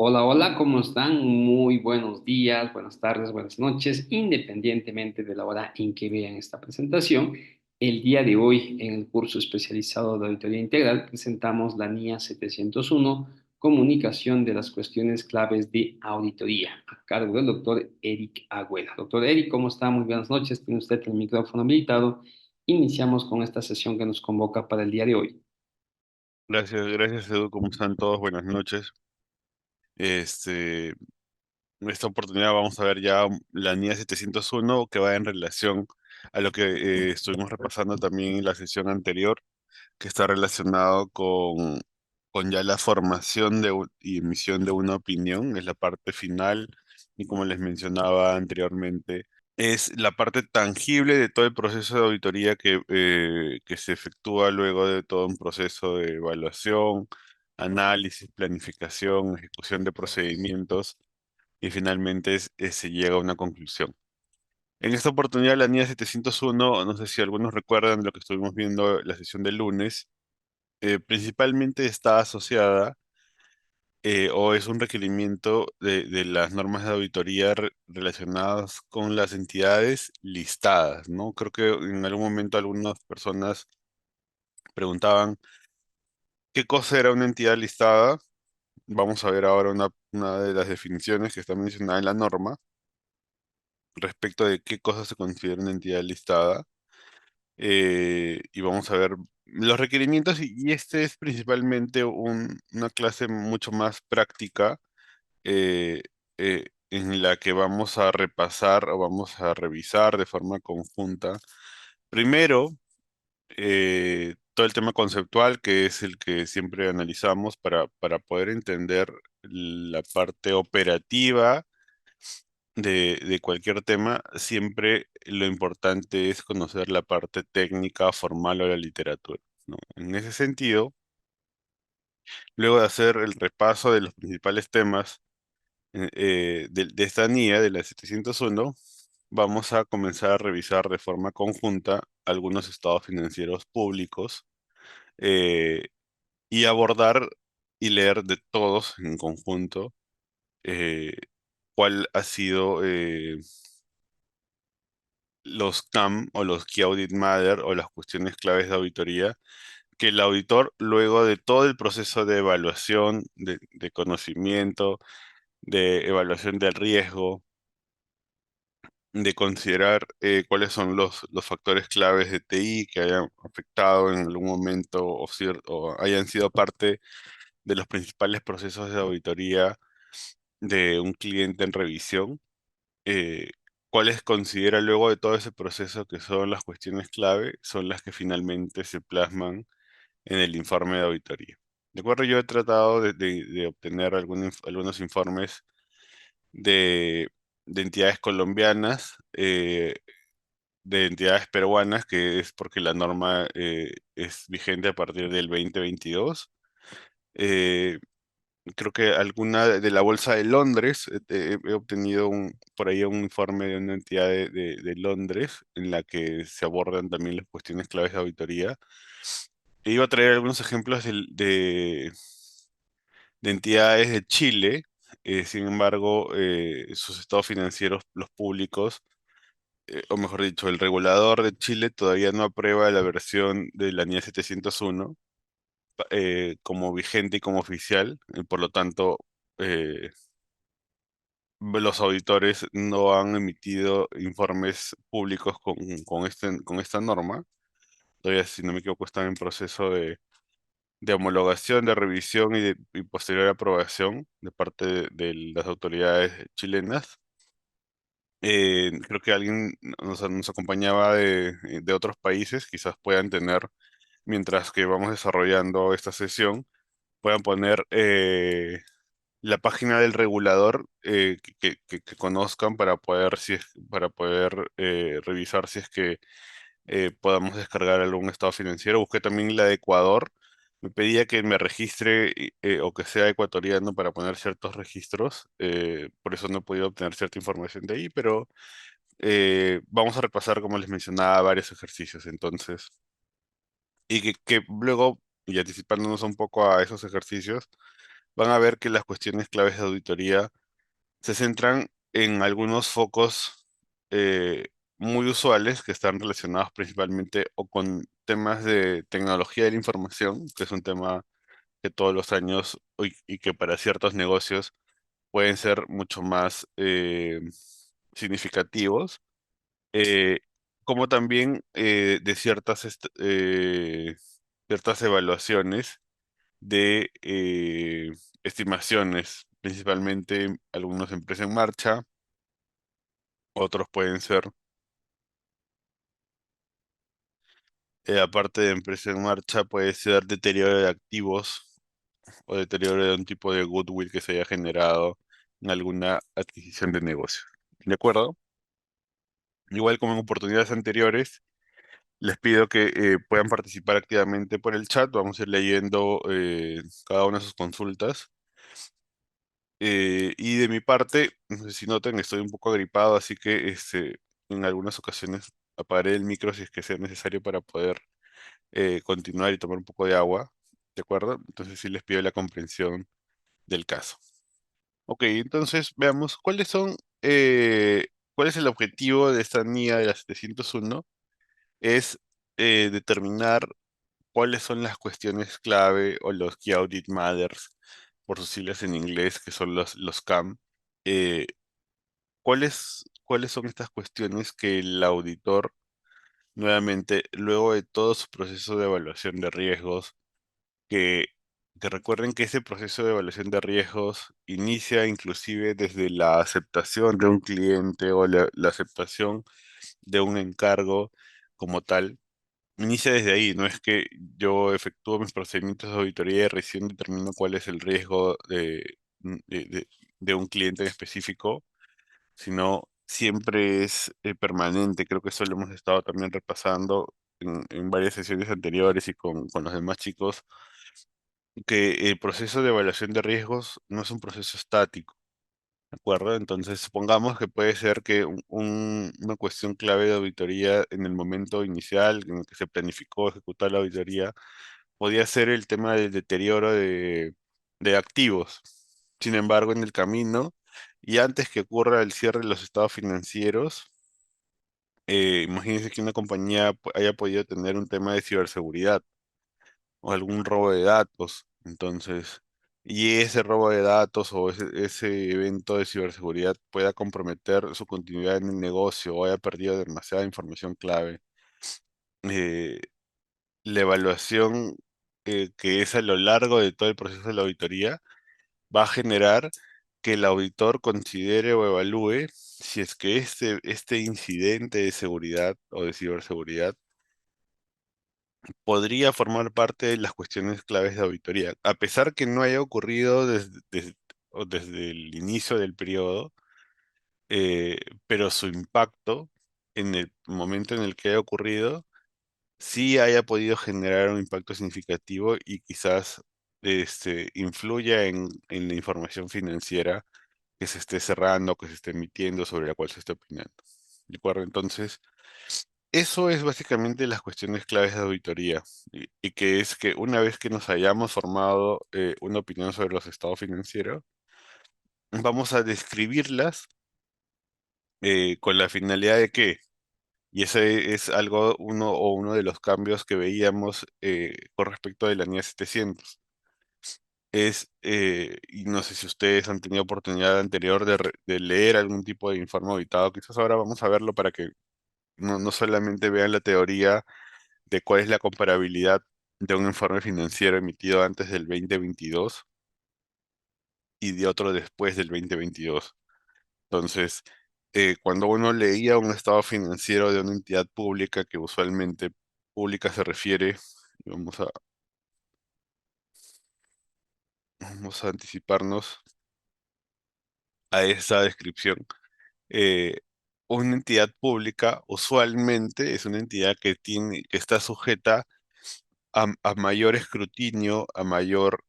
Hola, hola, ¿cómo están? Muy buenos días, buenas tardes, buenas noches, independientemente de la hora en que vean esta presentación. El día de hoy, en el curso especializado de Auditoría Integral, presentamos la NIA 701, Comunicación de las cuestiones claves de auditoría, a cargo del doctor Eric Agüeda. Doctor Eric, ¿cómo está? Muy buenas noches, tiene usted el micrófono habilitado. Iniciamos con esta sesión que nos convoca para el día de hoy. Gracias Edu, ¿cómo están todos? Buenas noches. Este, en esta oportunidad vamos a ver ya la NIA 701 que va en relación a lo que estuvimos repasando también en la sesión anterior, que está relacionado con ya la formación y emisión de una opinión, es la parte final, y como les mencionaba anteriormente, es la parte tangible de todo el proceso de auditoría que se efectúa luego de todo un proceso de evaluación, análisis, planificación, ejecución de procedimientos y finalmente se llega a una conclusión. En esta oportunidad, la NIA 701, no sé si algunos recuerdan lo que estuvimos viendo la sesión del lunes, principalmente está asociada o es un requerimiento de las normas de auditoría relacionadas con las entidades listadas, ¿no? Creo que en algún momento algunas personas preguntaban qué cosa era una entidad listada. Vamos a ver ahora una de las definiciones que está mencionada en la norma respecto de qué cosa se considera una entidad listada. Y vamos a ver los requerimientos y este es principalmente una clase mucho más práctica eh, en la que vamos a repasar o vamos a revisar de forma conjunta. Primero, todo el tema conceptual, que es el que siempre analizamos para poder entender la parte operativa de cualquier tema, siempre lo importante es conocer la parte técnica, formal o la literatura, ¿no? En ese sentido, luego de hacer el repaso de los principales temas, de esta NIA, de la 701, vamos a comenzar a revisar de forma conjunta algunos estados financieros públicos eh, y abordar y leer de todos en conjunto eh, cuál ha sido los CAM o los Key Audit Matter o las cuestiones claves de auditoría que el auditor, luego de todo el proceso de evaluación, de conocimiento, de evaluación del riesgo, de considerar cuáles son los factores claves de TI que hayan afectado en algún momento o hayan sido parte de los principales procesos de auditoría de un cliente en revisión, eh, cuáles considera luego de todo ese proceso que son las cuestiones clave, son las que finalmente se plasman en el informe de auditoría. De acuerdo, yo he tratado de obtener algunos informes de, de entidades colombianas, de entidades peruanas, que es porque la norma es vigente a partir del 2022. Eh, Creo que alguna de la Bolsa de Londres, he obtenido por ahí un informe de una entidad de Londres en la que se abordan también las cuestiones claves de auditoría. E iba a traer algunos ejemplos de entidades de Chile, sin embargo, sus estados financieros, los públicos, o mejor dicho, el regulador de Chile todavía no aprueba la versión de la NIE 701 como vigente y como oficial, y por lo tanto, los auditores no han emitido informes públicos con esta norma. Todavía, si no me equivoco, están en proceso de homologación, de revisión y posterior aprobación de parte de las autoridades chilenas. Creo que alguien nos acompañaba de otros países, quizás puedan tener, mientras que vamos desarrollando esta sesión, puedan poner la página del regulador que conozcan para poder, para poder revisar si es que podamos descargar algún estado financiero. Busqué también la de Ecuador. Me pedía que me registre o que sea ecuatoriano para poner ciertos registros. Por eso no he podido obtener cierta información de ahí, pero vamos a repasar, como les mencionaba, varios ejercicios entonces. Y que luego, y anticipándonos un poco a esos ejercicios, van a ver que las cuestiones claves de auditoría se centran en algunos focos muy usuales que están relacionados principalmente o con temas de tecnología de la información, que es un tema que todos los años y que para ciertos negocios pueden ser mucho más significativos, eh, como también de ciertas evaluaciones de estimaciones, principalmente algunos empresas en marcha, otros pueden ser, aparte de empresa en marcha, puede ser deterioro de activos o deterioro de un tipo de goodwill que se haya generado en alguna adquisición de negocio. ¿De acuerdo? Igual como en oportunidades anteriores, les pido que puedan participar activamente por el chat. Vamos a ir leyendo cada una de sus consultas. Y de mi parte, no sé si notan, estoy un poco agripado, así que en algunas ocasiones apagaré el micro si es que sea necesario para poder continuar y tomar un poco de agua. ¿De acuerdo? Entonces sí les pido la comprensión del caso. Ok, entonces veamos cuál es el objetivo de esta NIA de la 701. Es determinar cuáles son las cuestiones clave o los Key Audit Matters, por sus siglas en inglés, que son los CAM. Eh, ¿Cuáles son estas cuestiones que el auditor, nuevamente, luego de todo su proceso de evaluación de riesgos, que, que recuerden que ese proceso de evaluación de riesgos inicia inclusive desde la aceptación de un cliente o la aceptación de un encargo como tal? Inicia desde ahí, no es que yo efectúo mis procedimientos de auditoría y recién determino cuál es el riesgo de un cliente en específico, sino siempre es permanente. Creo que eso lo hemos estado también repasando en varias sesiones anteriores y con los demás chicos, que el proceso de evaluación de riesgos no es un proceso estático. ¿De acuerdo? Entonces, supongamos que puede ser que una cuestión clave de auditoría en el momento inicial en el que se planificó ejecutar la auditoría podía ser el tema del deterioro de activos. Sin embargo, en el camino y antes que ocurra el cierre de los estados financieros, imagínense que una compañía haya podido tener un tema de ciberseguridad o algún robo de datos. Entonces, y ese robo de datos o ese evento de ciberseguridad pueda comprometer su continuidad en el negocio o haya perdido demasiada información clave. eh, la evaluación que es a lo largo de todo el proceso de la auditoría va a generar que el auditor considere o evalúe si es que este incidente de seguridad o de ciberseguridad podría formar parte de las cuestiones claves de auditoría, a pesar que no haya ocurrido o desde el inicio del periodo, eh, pero su impacto en el momento en el que haya ocurrido sí haya podido generar un impacto significativo y quizás influya en la información financiera que se esté cerrando, que se esté emitiendo, sobre la cual se esté opinando. ¿De acuerdo? Entonces, eso es básicamente las cuestiones claves de auditoría y que es que una vez que nos hayamos formado una opinión sobre los estados financieros, vamos a describirlas con la finalidad de que, y ese es algo, uno de los cambios que veíamos con respecto de la NIA 700, y no sé si ustedes han tenido oportunidad anterior de leer algún tipo de informe auditado, quizás ahora vamos a verlo para que no solamente vean la teoría de cuál es la comparabilidad de un informe financiero emitido antes del 2022 y de otro después del 2022. Entonces, cuando uno leía un estado financiero de una entidad pública, que usualmente pública se refiere, y vamos a anticiparnos a esa descripción. eh, una entidad pública usualmente es una entidad que está sujeta a mayor escrutinio, a mayor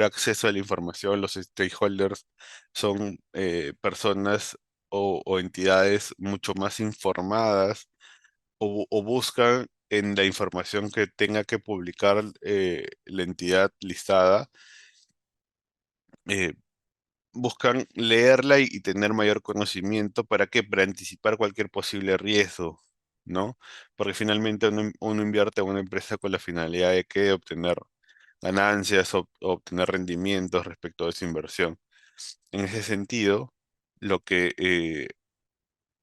acceso a la información. Los stakeholders son personas o entidades mucho más informadas o buscan en la información que tenga que publicar la entidad listada. eh, buscan leerla y tener mayor conocimiento. ¿Para qué? Para anticipar cualquier posible riesgo, ¿no? Porque finalmente uno invierte en una empresa con la finalidad de que obtener ganancias o obtener rendimientos respecto a esa inversión. En ese sentido, lo que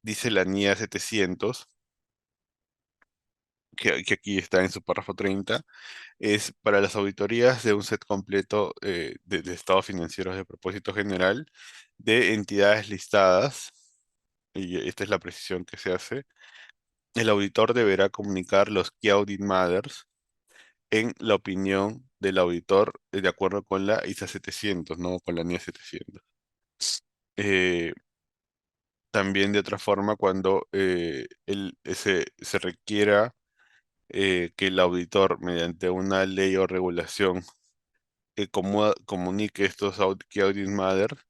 dice la NIA 700, que aquí está en su párrafo 30, es para las auditorías de un set completo de estados financieros de propósito general de entidades listadas, y esta es la precisión que se hace. El auditor deberá comunicar los Key Audit Matters en la opinión del auditor de acuerdo con la ISA 700, no con la NIA 700. Eh, También de otra forma, cuando se requiera que el auditor, mediante una ley o regulación, comunique estos Key Audit Matters,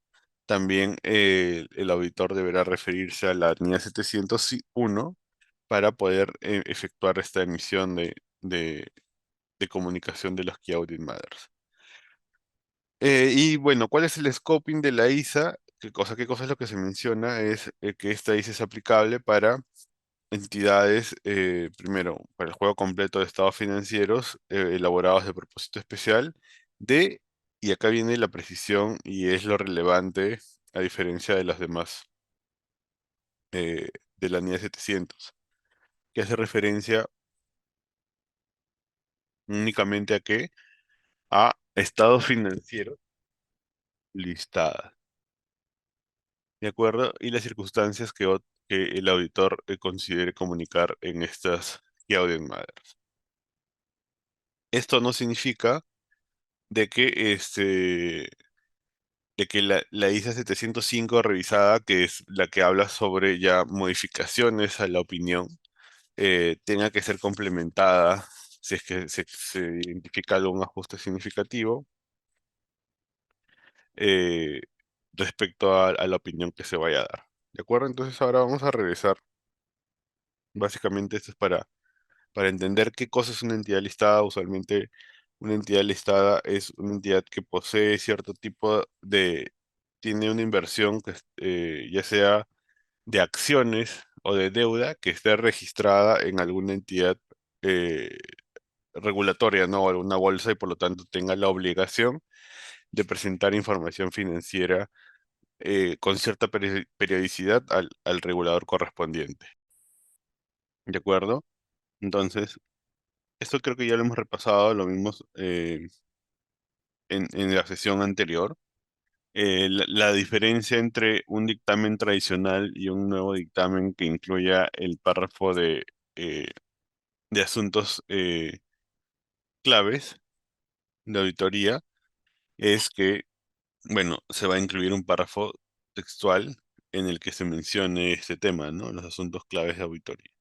también el auditor deberá referirse a la NIA 701 para poder efectuar esta emisión de comunicación de los Key Audit Matters. Y bueno, ¿cuál es el scoping de la ISA? ¿Qué cosa es lo que se menciona? Es que esta ISA es aplicable para entidades, primero, para el juego completo de estados financieros elaborados de propósito especial, de, y acá viene la precisión y es lo relevante a diferencia de las demás, eh, de la NIA 700, que hace referencia únicamente a qué, a estados financieros listados, ¿de acuerdo? Y las circunstancias que el auditor considere comunicar en estas Key Audit Matters. Esto no significa de que la ISA 705 revisada, que es la que habla sobre ya modificaciones a la opinión, tenga que ser complementada si es que se identifica algún ajuste significativo eh, respecto a la opinión que se vaya a dar. ¿De acuerdo? Entonces ahora vamos a regresar. Básicamente esto es para entender qué cosa es una entidad listada. Usualmente una entidad listada es una entidad que posee cierto tipo tiene una inversión que ya sea de acciones o de deuda que esté registrada en alguna entidad eh, regulatoria, ¿no? O alguna bolsa y por lo tanto tenga la obligación de presentar información financiera con cierta periodicidad al regulador correspondiente. ¿De acuerdo? Entonces, esto creo que ya lo hemos repasado, lo vimos en la sesión anterior. La diferencia entre un dictamen tradicional y un nuevo dictamen que incluya el párrafo eh, de asuntos claves de auditoría es que, bueno, se va a incluir un párrafo textual en el que se mencione este tema, ¿no? Los asuntos claves de auditoría.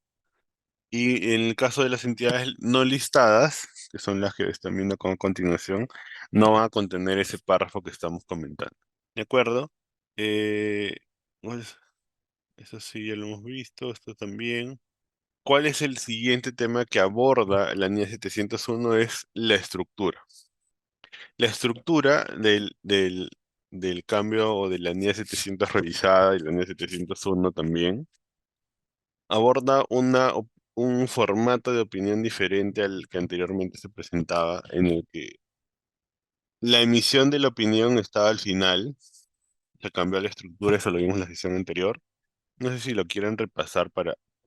Y en el caso de las entidades no listadas, que son las que están viendo a continuación, no van a contener ese párrafo que estamos comentando. ¿De acuerdo? Eh, pues, eso sí, ya lo hemos visto, esto también. ¿Cuál es el siguiente tema que aborda la NIA 701? Es la estructura. La estructura del cambio o de la NIA 700 revisada y la NIA 701 también aborda un formato de opinión diferente al que anteriormente se presentaba, en el que la emisión de la opinión estaba al final, se cambió la estructura, eso lo vimos en la sesión anterior. No sé si lo quieren repasar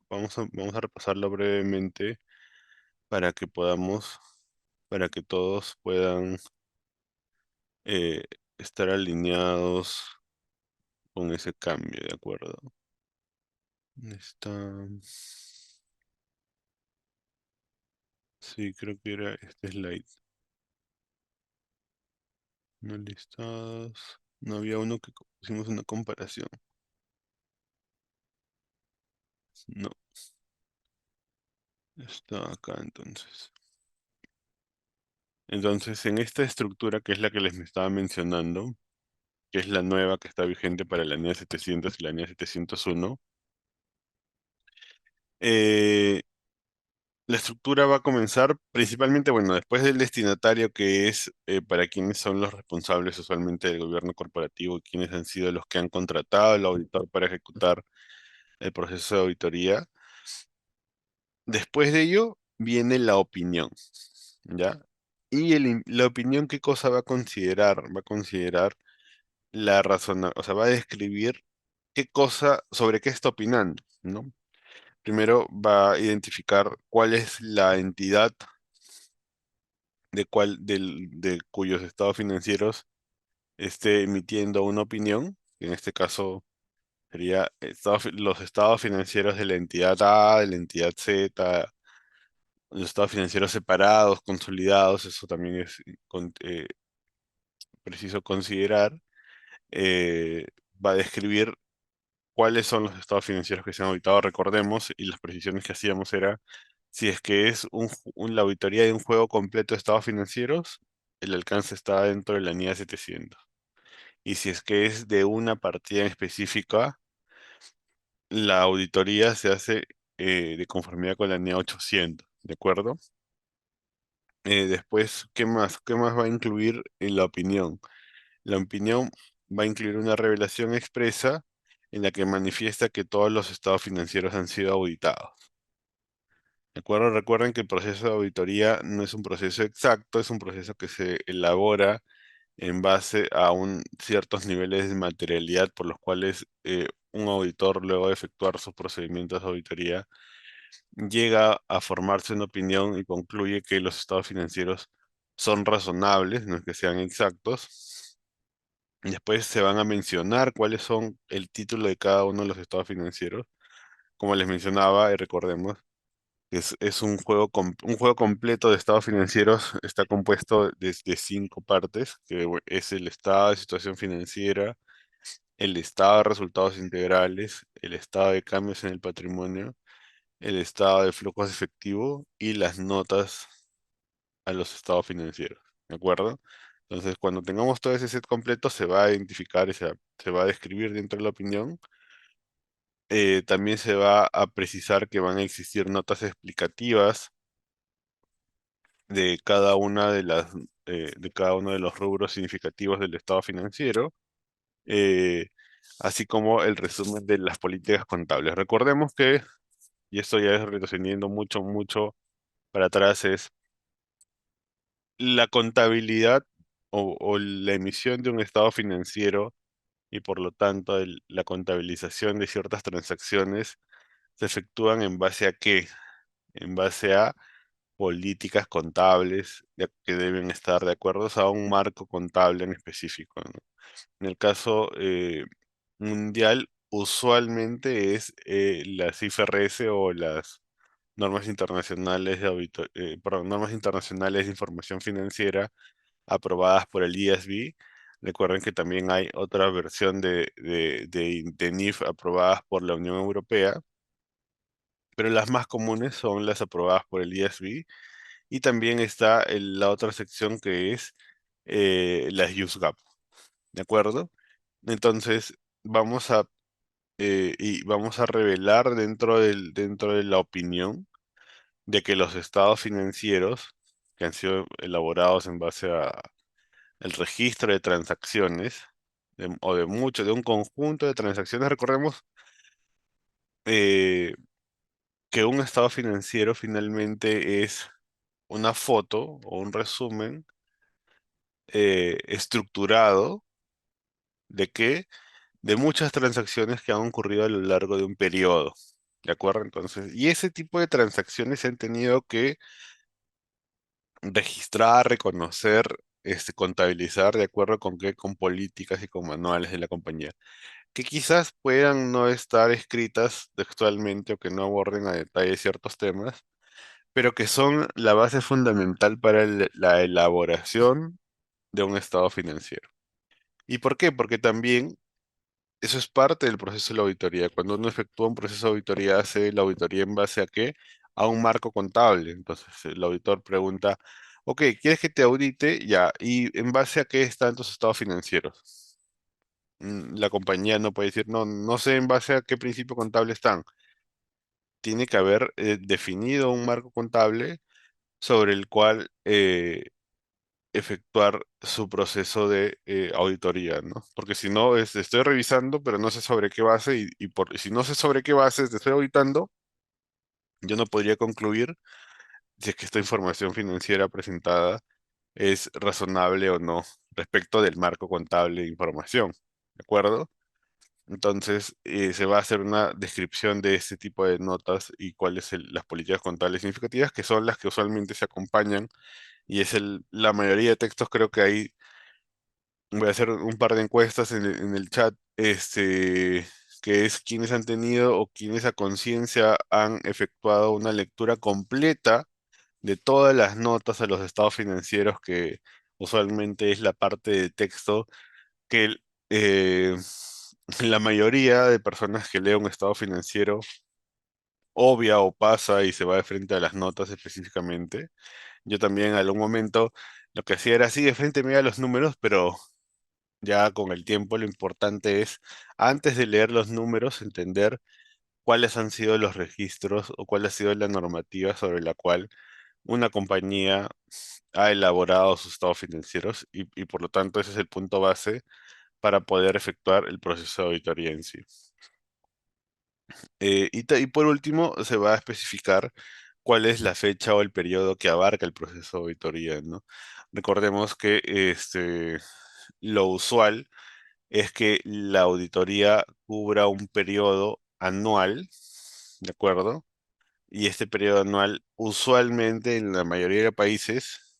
vamos a repasarlo brevemente para que para que todos puedan eh, estar alineados con ese cambio, ¿de acuerdo? ¿Dónde está? Sí, creo que era este slide. No listados. No había uno que hicimos una comparación. No, está acá entonces. Entonces, en esta estructura que es la que les me estaba mencionando, que es la nueva que está vigente para la NIA 700 y la NIA 701, eh, La estructura va a comenzar principalmente, bueno, después del destinatario que es para quienes son los responsables usualmente del gobierno corporativo y quienes han sido los que han contratado al auditor para ejecutar el proceso de auditoría. Después de ello viene la opinión, ¿ya? Y la opinión, ¿qué cosa va a considerar? Va a considerar la razón, o sea, va a describir qué cosa, sobre qué está opinando, ¿no? Primero va a identificar cuál es la entidad de cuyos estados financieros esté emitiendo una opinión, que en este caso sería los estados financieros de la entidad A, de la entidad Z, los estados financieros separados, consolidados, eso también es preciso considerar. Eh, Va a describir cuáles son los estados financieros que se han auditado, recordemos, y las precisiones que hacíamos era, si es que es la auditoría de un juego completo de estados financieros, el alcance está dentro de la NIA 700. Y si es que es de una partida en específica, la auditoría se hace de conformidad con la NIA 800, ¿de acuerdo? Después, ¿qué más? ¿Qué más va a incluir en la opinión? La opinión va a incluir una revelación expresa en la que manifiesta que todos los estados financieros han sido auditados. ¿De acuerdo? Recuerden que el proceso de auditoría no es un proceso exacto, es un proceso que se elabora en base a ciertos niveles de materialidad por los cuales un auditor, luego de efectuar sus procedimientos de auditoría, llega a formarse una opinión y concluye que los estados financieros son razonables, no es que sean exactos. Después se van a mencionar cuáles son el título de cada uno de los estados financieros. Como les mencionaba, y recordemos, es un juego completo de estados financieros, está compuesto de 5 partes, que es el estado de situación financiera, el estado de resultados integrales, el estado de cambios en el patrimonio, el estado de flujos de efectivo y las notas a los estados financieros, ¿de acuerdo? Entonces, cuando tengamos todo ese set completo, se va a identificar y se va a describir dentro de la opinión. También se va a precisar que van a existir notas explicativas de cada una de cada uno de los rubros significativos del estado financiero, eh, así como el resumen de las políticas contables. Recordemos que, y esto ya es retrocediendo mucho, mucho para atrás, es la contabilidad o la emisión de un estado financiero y por lo tanto la contabilización de ciertas transacciones se efectúan en base a qué? En base a políticas contables que deben estar de acuerdo a un marco contable en específico, ¿no? En el caso mundial, usualmente es las IFRS o las normas internacionales perdón, normas internacionales de información financiera aprobadas por el IASB. Recuerden que también hay otra versión de NIF aprobadas por la Unión Europea, pero las más comunes son las aprobadas por el IASB y también está la otra sección que es las USGAP, ¿de acuerdo? Entonces, vamos a revelar dentro de la opinión de que los estados financieros que han sido elaborados en base a el registro de transacciones, de un conjunto de transacciones. Recordemos eh, que un estado financiero finalmente es una foto o un resumen estructurado de que de muchas transacciones que han ocurrido a lo largo de un periodo. ¿De acuerdo? Entonces, y ese tipo de transacciones se han tenido que registrar, reconocer, contabilizar de acuerdo con qué, con políticas y con manuales de la compañía, que quizás puedan no estar escritas textualmente o que no aborden a detalle ciertos temas, pero que son la base fundamental para la elaboración de un estado financiero. ¿Y por qué? Porque también eso es parte del proceso de la auditoría. Cuando uno efectúa un proceso de auditoría, hace la auditoría en base a qué? A un marco contable. Entonces el auditor pregunta, ok, ¿quieres que te audite? Ya, ¿y en base a qué están tus estados financieros? La compañía no puede decir, no, no sé en base a qué principio contable están. tiene que haber definido un marco contable sobre el cual efectuar su proceso de auditoría, ¿no? Porque si no, estoy revisando, pero no sé sobre qué base y si no sé sobre qué base te estoy auditando, yo no podría concluir si es que esta información financiera presentada es razonable o no respecto del marco contable de información, ¿de acuerdo? Entonces, se va a hacer una descripción de este tipo de notas y cuáles son las políticas contables significativas, que son las que usualmente se acompañan, y es la mayoría de textos. Creo que hay, voy a hacer un par de encuestas en el chat, que es quienes han tenido o quienes a conciencia han efectuado una lectura completa de todas las notas a los estados financieros, que usualmente es la parte de texto que eh, la mayoría de personas que lee un estado financiero obvia o pasa y se va de frente a las notas específicamente. Yo también en algún momento lo que hacía era así de frente me iba a los números, pero ya con el tiempo lo importante es, antes de leer los números, entender cuáles han sido los registros o cuál ha sido la normativa sobre la cual una compañía ha elaborado sus estados financieros, y por lo tanto ese es el punto base para poder efectuar el proceso de auditoría en sí. Y por último, se va a especificar cuál es la fecha o el periodo que abarca el proceso de auditoría, ¿no? Recordemos que lo usual es que la auditoría cubra un periodo anual, ¿de acuerdo? Y este periodo anual, usualmente en la mayoría de países,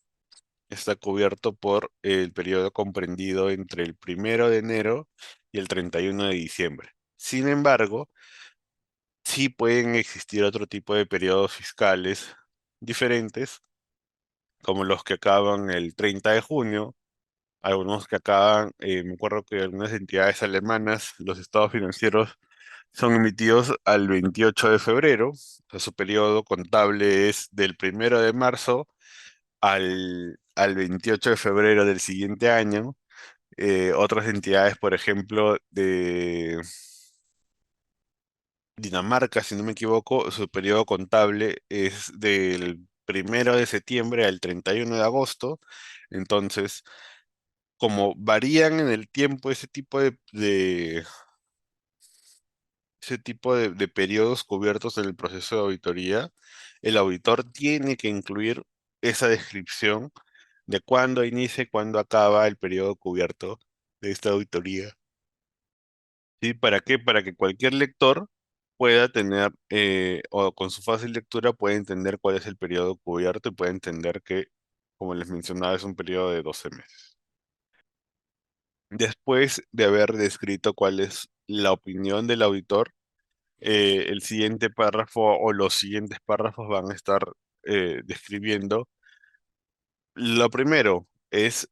está cubierto por el periodo comprendido entre el 1 de enero y el 31 de diciembre. Sin embargo, sí pueden existir otro tipo de periodos fiscales diferentes, como los que acaban el 30 de junio, algunos que acaban, me acuerdo que algunas entidades alemanas, los estados financieros son emitidos al 28 de febrero, o sea, su periodo contable es del 1 de marzo al 28 de febrero del siguiente año. Otras entidades, por ejemplo, de Dinamarca, si no me equivoco, su periodo contable es del 1 de septiembre al 31 de agosto. Entonces, como varían en el tiempo ese tipo de periodos cubiertos en el proceso de auditoría, el auditor tiene que incluir esa descripción de cuándo inicia y cuándo acaba el periodo cubierto de esta auditoría. ¿Sí? ¿Para qué? Para que cualquier lector pueda tener, o con su fácil lectura, pueda entender cuál es el periodo cubierto y pueda entender que, como les mencionaba, es un periodo de 12 meses. Después de haber descrito cuál es la opinión del auditor, el siguiente párrafo o los siguientes párrafos van a estar describiendo. Lo primero es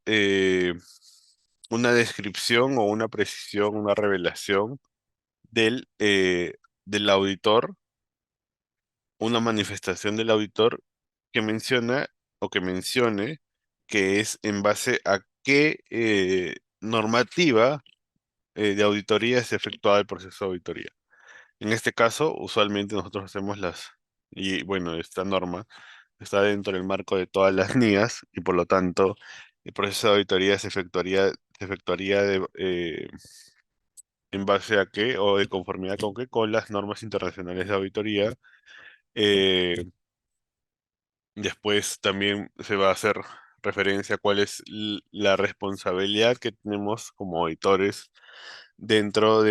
una descripción o una precisión, una revelación del auditor, una manifestación del auditor que menciona o que mencione que es en base a qué normativa de auditoría se efectuado el proceso de auditoría. En este caso, usualmente nosotros hacemos y bueno, esta norma está dentro del marco de todas las NIAs, y por lo tanto el proceso de auditoría se efectuaría en base a qué o de conformidad con qué, con las normas internacionales de auditoría. Eh, Después también se va a hacer referencia a cuál es la responsabilidad que tenemos como auditores dentro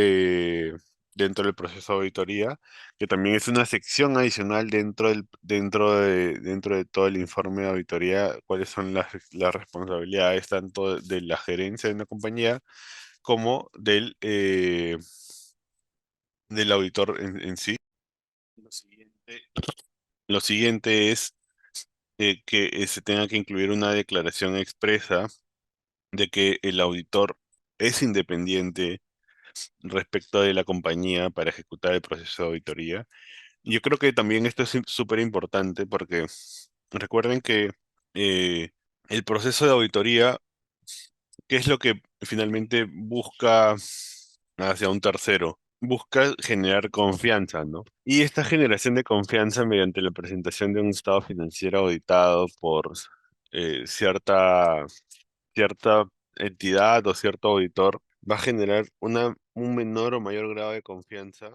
dentro del proceso de auditoría, que también es una sección adicional dentro de todo el informe de auditoría, cuáles son las responsabilidades tanto de la gerencia de una compañía como del auditor en sí. Lo siguiente, lo siguiente es que se tenga que incluir una declaración expresa de que el auditor es independiente respecto de la compañía para ejecutar el proceso de auditoría. Yo creo que también esto es súper importante porque recuerden que eh, el proceso de auditoría, ¿qué es lo que finalmente busca hacia un tercero? busca generar confianza, ¿no? Y esta generación de confianza mediante la presentación de un estado financiero auditado por cierta entidad o cierto auditor va a generar un menor o mayor grado de confianza